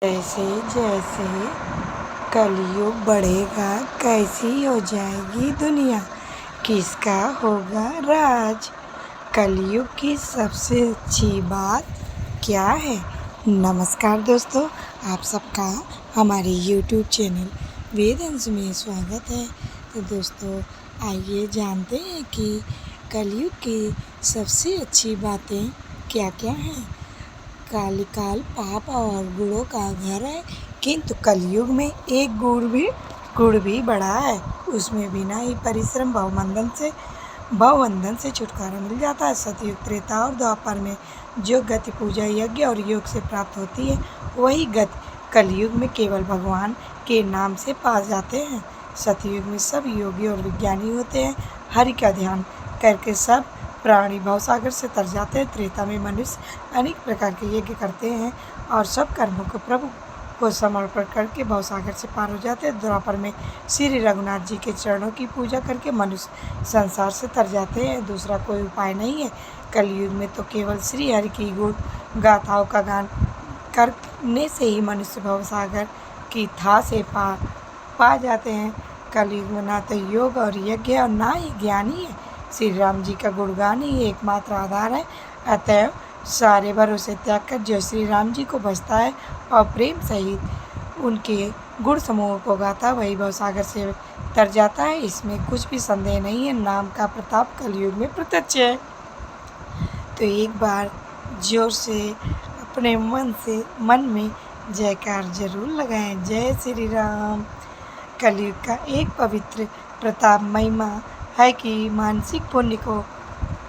जैसे जैसे कलयुग बढ़ेगा कैसी हो जाएगी दुनिया, किसका होगा राज। कलयुग की सबसे अच्छी बात क्या है। नमस्कार दोस्तों, आप सबका हमारे YouTube चैनल वेदंश में स्वागत है। तो दोस्तों, आइए जानते हैं कि कलयुग की सबसे अच्छी बातें क्या क्या हैं। काल पाप और गुणों का घर है, किंतु कलयुग में एक गुण भी बड़ा है। उसमें बिना ही परिश्रम भवबंधन से छुटकारा मिल जाता है। सतयुग, त्रेता और द्वापर में जो गति पूजा यज्ञ और योग से प्राप्त होती है, वही गति कलयुग में केवल भगवान के नाम से पा जाते हैं। सतयुग में सब योगी और विज्ञानी होते हैं। हरि का ध्यान करके सब प्राणी भवसागर से तर जाते हैं। त्रेता में मनुष्य अनेक प्रकार के यज्ञ करते हैं और सब कर्मों को प्रभु को समर्पण करके भवसागर से पार हो जाते हैं। द्वापर में श्री रघुनाथ जी के चरणों की पूजा करके मनुष्य संसार से तर जाते हैं। दूसरा कोई उपाय नहीं है। कलयुग में तो केवल श्री हरि की गुण गाथाओं का गान करने से ही मनुष्य भवसागर की था से पार पा जाते हैं। कलयुग में ना तो योग और यज्ञ और ना ही ज्ञानी है। श्री राम जी का गुणगान ही एकमात्र आधार है। अतएव सारे भरोसे त्याग कर जो श्री राम जी को भजता है और प्रेम सहित उनके गुण समूह को गाता, वही भवसागर से तर जाता है। इसमें कुछ भी संदेह नहीं है। नाम का प्रताप कलयुग में प्रत्यक्ष है। तो एक बार जोर से अपने मन में जयकार जरूर लगाएं। जय श्री राम। कलयुग का एक पवित्र प्रताप महिमा है कि मानसिक पुण्य को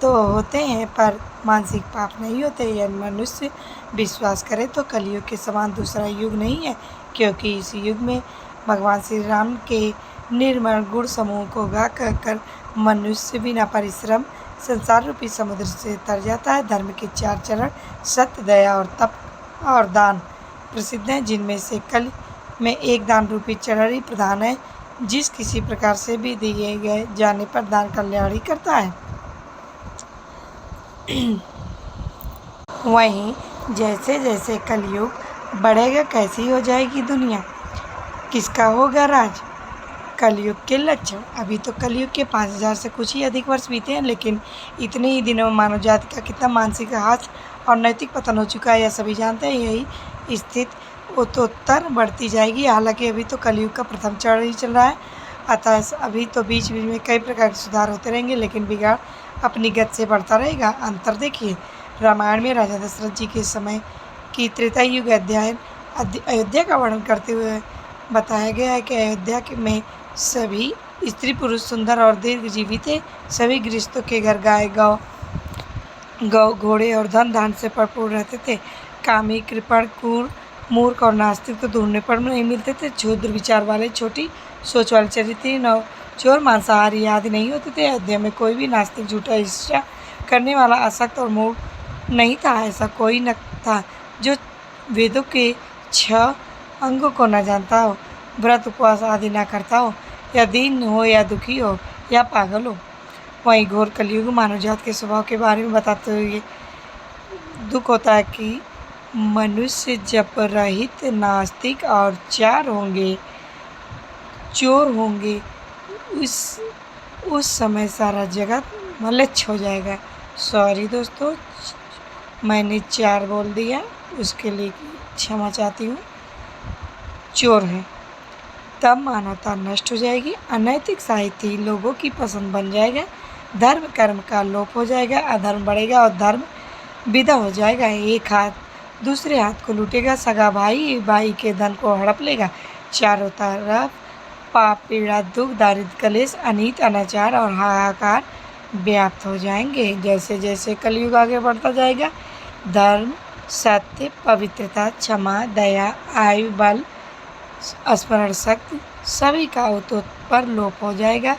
तो होते हैं पर मानसिक पाप नहीं होते। यदि मनुष्य विश्वास करे तो कलयुग के समान दूसरा युग नहीं है, क्योंकि इस युग में भगवान श्री राम के निर्मल गुण समूह को गा कर मनुष्य बिना परिश्रम संसार रूपी समुद्र से तर जाता है। धर्म के 4 चरण सत्य, दया और तप और दान प्रसिद्ध हैं, जिनमें से कल में एक दान रूपी चरण ही प्रधान है। जिस किसी प्रकार से भी दिए गए जाने पर दान कल्याण ही करता है। वहीं जैसे जैसे कलयुग बढ़ेगा कैसी हो जाएगी दुनिया, किसका होगा राज। कलयुग के लक्षण। अभी तो कलयुग के 5000 से कुछ ही अधिक वर्ष बीते हैं, लेकिन इतने ही दिनों में मानव जाति का कितना मानसिक ह्रास और नैतिक पतन हो चुका है, यह सभी जानते हैं। यही स्थिति उत्तरोत्तर बढ़ती जाएगी। हालांकि अभी तो कलयुग का प्रथम चरण ही चल रहा है, अतः अभी तो बीच बीच में कई प्रकार के सुधार होते रहेंगे, लेकिन बिगाड़ अपनी गति से बढ़ता रहेगा। अंतर देखिए, रामायण में राजा दशरथ जी के समय की त्रेता युग अयोध्या का वर्णन करते हुए बताया गया है कि अयोध्या में सभी स्त्री पुरुष सुंदर और दीर्घजीवी थे। सभी गृहस्थों के घर गाय गौ घोड़े और धन धान से भरपूर रहते थे। कामी, कृपण, क्रूर, मूर्ख और नास्तिक तो ढूंढने पर नहीं मिलते थे। क्षुद्र विचार वाले, छोटी सोच वाले, चरित्रहीन, चोर, मांसाहारी आदि नहीं होते थे। अयोध्या में कोई भी नास्तिक, झूठा ईर्ष्या करने वाला, असक्त और मूढ़ नहीं था। ऐसा कोई न था जो वेदों के 6 अंगों को न जानता हो, व्रत उपवास आदि न करता हो, या दीन हो या दुखी हो या पागल हो। वहीं घोर कलयुग मानव जात के स्वभाव के बारे में बताते हुए दुख होता है कि मनुष्य जप रहित, नास्तिक और चोर होंगे, उस समय सारा जगत मलच्छ हो जाएगा। सॉरी दोस्तों, मैंने 4 बोल दिया, उसके लिए क्षमा चाहती हूँ। चोर है, तब मानवता नष्ट हो जाएगी। अनैतिक साहित्य लोगों की पसंद बन जाएगा। धर्म कर्म का लोप हो जाएगा। अधर्म बढ़ेगा और धर्म विदा हो जाएगा। एक हाथ दूसरे हाथ को लूटेगा। सगा भाई भाई के धन को हड़प लेगा। चारों तरफ पाप, पीड़ा, दुख, दारिद्र्य, कलेश, अनीत, अनाचार और हाहाकार व्याप्त हो जाएंगे। जैसे जैसे कलयुग आगे बढ़ता जाएगा, धर्म, सत्य, पवित्रता, क्षमा, दया, आयु, बल, स्मरण शक्ति सभी का उत्तर लोप हो जाएगा,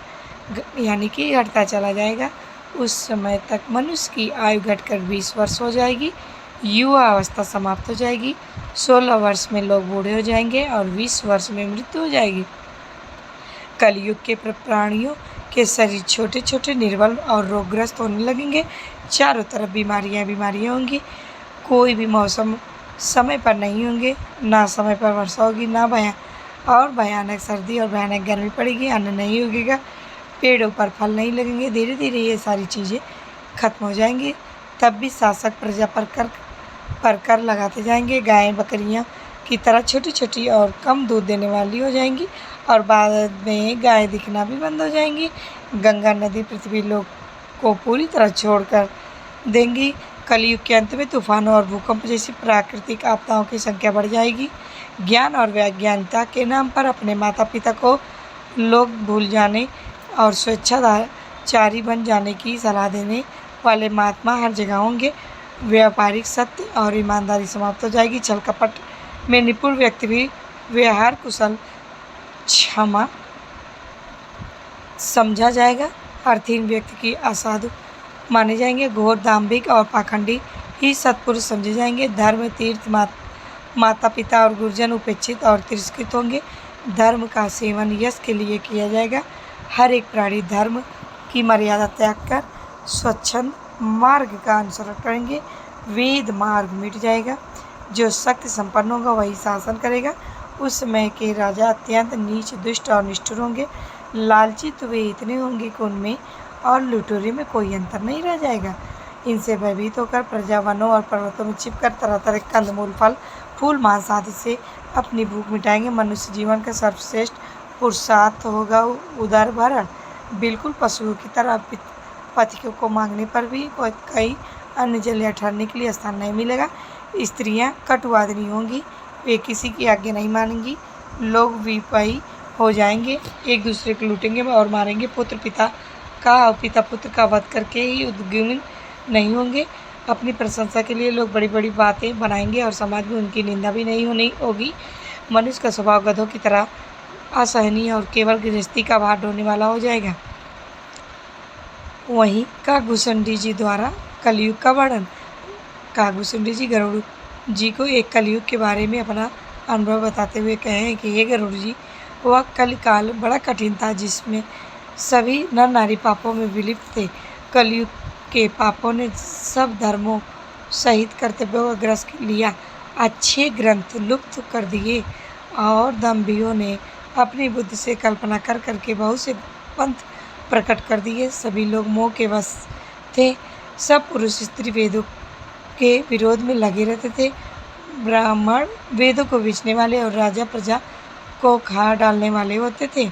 यानी कि घटता चला जाएगा। उस समय तक मनुष्य की आयु घटकर 20 वर्ष हो जाएगी। युवा अवस्था समाप्त हो जाएगी। 16 वर्ष में लोग बूढ़े हो जाएंगे और 20 वर्ष में मृत्यु हो जाएगी। कलयुग के प्राणियों के शरीर छोटे छोटे, निर्बल और रोगग्रस्त होने लगेंगे। चारों तरफ बीमारियां होंगी। कोई भी मौसम समय पर नहीं होंगे, ना समय पर वर्षा होगी, ना भयानक सर्दी और भयानक गर्मी पड़ेगी, अन्न नहीं उगेगा, पेड़ों पर फल नहीं लगेंगे। धीरे धीरे ये सारी चीज़ें खत्म हो जाएंगी। तब भी शासक प्रजा पर कर लगाते जाएंगे। गायें बकरियां की तरह छोटी छोटी और कम दूध देने वाली हो जाएंगी और बाद में गाय दिखना भी बंद हो जाएंगी। गंगा नदी पृथ्वी लोक को पूरी तरह छोड़कर देंगी। कलयुग के अंत में तूफानों और भूकंप जैसी प्राकृतिक आपदाओं की संख्या बढ़ जाएगी। ज्ञान और वैज्ञानिकता के नाम पर अपने माता पिता को लोग भूल जाने और स्वेच्छाचारी बन जाने की सलाह देने वाले महात्मा हर जगह होंगे। व्यापारिक सत्य और ईमानदारी समाप्त हो जाएगी। छल कपट में निपुण व्यक्ति भी व्यवहार कुशल क्षमा समझा जाएगा। अर्थहीन व्यक्ति की असाधु माने जाएंगे। घोर दाम्भिक और पाखंडी ही सत्पुरुष समझे जाएंगे। धर्म तीर्थ माता पिता और गुरुजन उपेक्षित और तिरस्कृत होंगे। धर्म का सेवन यश के लिए किया जाएगा। हर एक प्राणी धर्म की मर्यादा त्याग कर स्वच्छंद मार्ग का अनुसरण करेंगे। वेद मार्ग मिट जाएगा। जो शक्ति संपन्न होगा वही शासन करेगा। उस समय के राजा अत्यंत नीच दुष्ट और निष्ठुर होंगे। लालची तो वे इतने होंगे कि उनमें और लुटेरे में कोई अंतर नहीं रह जाएगा। इनसे भयभीत होकर प्रजा वनों और पर्वतों में छिपकर तरह तरह के कंदमूल फल फूल मांस आदि से अपनी भूख मिटाएंगे। मनुष्य जीवन का सर्वश्रेष्ठ पुरुषार्थ होगा उदर भरण। बिल्कुल पशुओं की तरह पथिकों को मांगने पर भी कई अन्य जल या ठहरने के लिए स्थान नहीं मिलेगा। स्त्रियां कटुवादिनी होंगी, वे किसी की आज्ञा नहीं मानेंगी। लोग विपयी हो जाएंगे, एक दूसरे को लूटेंगे और मारेंगे। पुत्र पिता का और पिता पुत्र का वध करके ही उद्विग्न नहीं होंगे। अपनी प्रशंसा के लिए लोग बड़ी बड़ी बातें बनाएंगे और समाज में उनकी निंदा भी नहीं होनी होगी। मनुष्य का स्वभाव गधों की तरह असहनीय और केवल गृहस्थी का भार ढोने वाला हो जाएगा। वहीं कागभूषुंडी जी द्वारा कलयुग का वर्णन। कागभूषुंडी जी गरुड़ जी को एक कलयुग के बारे में अपना अनुभव बताते हुए कहे कि हे गरुड़ जी, वह कलिकाल बड़ा कठिन था जिसमें सभी नर नारी पापों में विलिप्त थे। कलयुग के पापों ने सब धर्मों सहित कर्तव्यों का ग्रस लिया। अच्छे ग्रंथ लुप्त कर दिए और दम्भियों ने अपनी बुद्धि से कल्पना कर करके बहुत से पंथ प्रकट कर दिए। सभी लोग मोह के वश थे। सब पुरुष स्त्री वेदों के विरोध में लगे रहते थे। ब्राह्मण वेदों को बेचने वाले और राजा प्रजा को खा डालने वाले होते थे।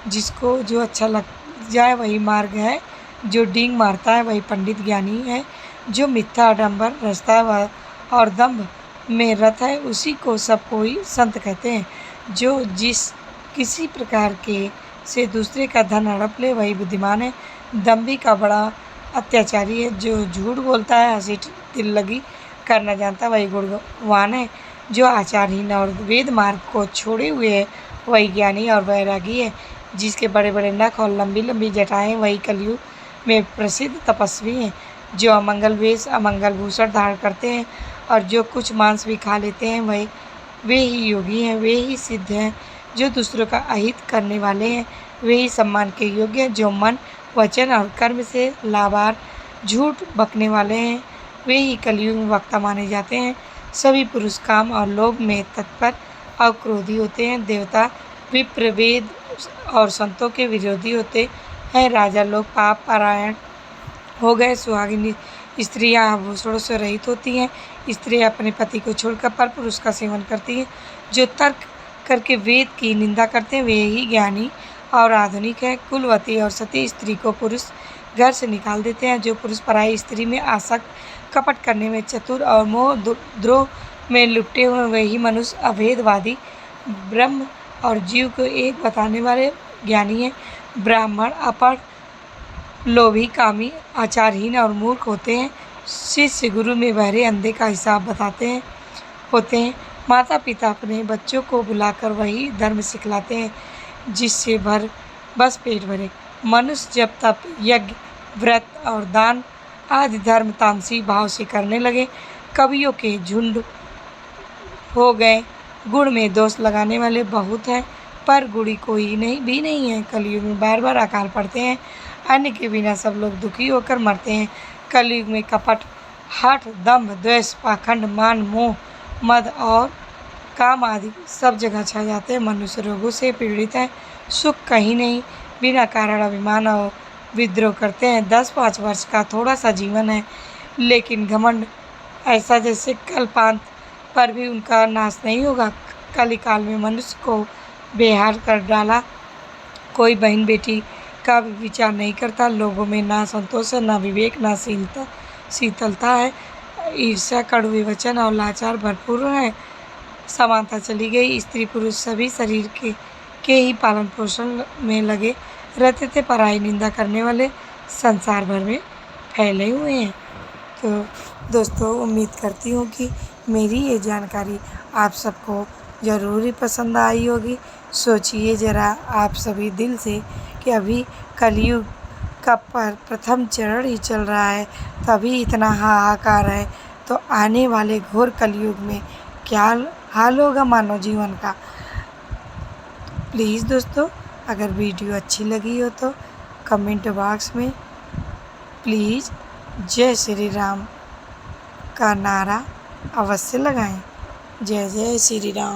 जिसको जो अच्छा लग जाए वही मार्ग है, जो डींग मारता है वही पंडित ज्ञानी है, जो मिथ्या आडंबर रचता है और दंभ में रत है उसी को सब कोई संत कहते हैं। जो किसी प्रकार के से दूसरे का धन हड़प ले वही बुद्धिमान है। दंभी का बड़ा अत्याचारी है। जो झूठ बोलता है, हंसी दिल लगी करना जानता वही गुणवान है। जो आचारहीन और वेद मार्ग को छोड़े हुए है वही ज्ञानी और वैरागी है। जिसके बड़े बड़े नख और लंबी लंबी जटाएं वही कलयुग में प्रसिद्ध तपस्वी हैं। जो अमंगल वेश अमंगल भूषण धारण करते हैं और जो कुछ मांस भी खा लेते हैं वे ही योगी हैं, वे ही सिद्ध हैं। जो दूसरों का अहित करने वाले हैं वे ही सम्मान के योग्य हैं। जो मन वचन और कर्म से लाभार झूठ बकने वाले हैं वे ही कलयुग में वक्ता माने जाते हैं। सभी पुरुष काम और लोभ में तत्पर और क्रोधी होते हैं। देवता विप्र वेद और संतों के विरोधी होते हैं। राजा लोग पाप पारायण हो गए। सुहागिनी स्त्रियां आभूषणों से रहित होती हैं। स्त्रियां अपने पति को छोड़कर पर पुरुष का सेवन करती हैं। जो तर्क करके वेद की निंदा करते हैं वे ही ज्ञानी और आधुनिक है। कुलवती और सती स्त्री को पुरुष घर से निकाल देते हैं। जो पुरुष पराई स्त्री में आसक्त, कपट करने में चतुर और मोह द्रोह में लुप्टे हुए वही मनुष्य अभेदवादी, ब्रह्म और जीव को एक बताने वाले ज्ञानी हैं। ब्राह्मण अपढ़, लोभी, कामी, आचारहीन और मूर्ख होते हैं। शिष्य गुरु में बहरे अंधे का हिसाब बताते होते हैं। माता पिता अपने बच्चों को बुलाकर वही धर्म सिखलाते हैं जिससे बस पेट भरे। मनुष्य जब तप यज्ञ व्रत और दान आदि धर्म तामसी भाव से करने लगे कवियों के झुंड हो गए। गुण में दोष लगाने वाले बहुत हैं पर गुणी कोई नहीं है। कलयुग में बार बार अकाल पड़ते हैं। अन्न के बिना सब लोग दुखी होकर मरते हैं। कलयुग में कपट, हठ, दंभ, द्वेष, पाखंड, मान, मोह, मद और काम आदि सब जगह छा जाते हैं। मनुष्य रोगों से पीड़ित है, सुख कहीं नहीं, बिना कारण अभिमान और विद्रोह करते हैं। 10-5 वर्ष का थोड़ा सा जीवन है, लेकिन घमंड ऐसा जैसे कल्पांत पर भी उनका नाश नहीं होगा। कलिकाल में मनुष्य को बेहाल कर डाला। कोई बहन बेटी का भी विचार नहीं करता। लोगों में ना संतोष है, ना विवेक, ना शीतलता है। ईर्ष्या, कड़वे वचन और लाचार भरपूर है। समानता चली गई। स्त्री पुरुष सभी शरीर के ही पालन पोषण में लगे रहते थे। पराई निंदा करने वाले संसार भर में फैले हुए हैं। तो दोस्तों, उम्मीद करती हूँ कि मेरी ये जानकारी आप सबको ज़रूर ही पसंद आई होगी। सोचिए ज़रा आप सभी दिल से कि अभी कलयुग का प्रथम चरण ही चल रहा है, तभी इतना हाहाकार है, तो आने वाले घोर कलयुग में क्या हाल होगा मानव जीवन का। प्लीज़ दोस्तों, अगर वीडियो अच्छी लगी हो तो कमेंट बॉक्स में प्लीज़ जय श्री राम का नारा अवश्य लगाएं। जय जय श्री राम।